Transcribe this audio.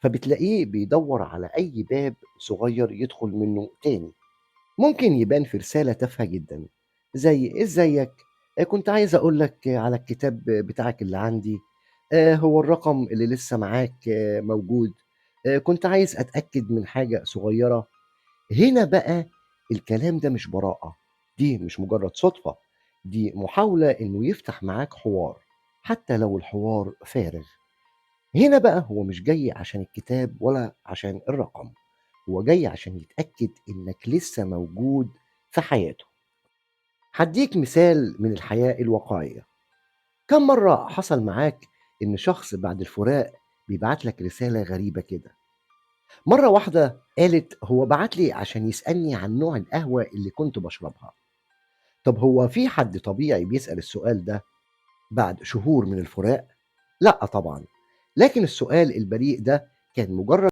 فبتلاقيه بيدور على أي باب صغير يدخل منه تاني. ممكن يبان في رسالة تافهة جدا زي ازيك، كنت عايز اقول لك على الكتاب بتاعك اللي عندي، هو الرقم اللي لسه معاك موجود، كنت عايز اتأكد من حاجة صغيرة. هنا بقى الكلام ده مش براءة، دي مش مجرد صدفة، دي محاولة انه يفتح معاك حوار حتى لو الحوار فارغ. هنا بقى هو مش جاي عشان الكتاب ولا عشان الرقم، هو جاي عشان يتأكد إنك لسه موجود في حياته. هديك مثال من الحياة الواقعية. كم مرة حصل معاك إن شخص بعد الفراق بيبعت لك رسالة غريبة كده؟ مرة واحدة قالت هو بعت لي عشان يسألني عن نوع القهوة اللي كنت بشربها. طب هو في حد طبيعي بيسأل السؤال ده بعد شهور من الفراق؟ لا طبعا. لكن السؤال البريء ده كان مجرد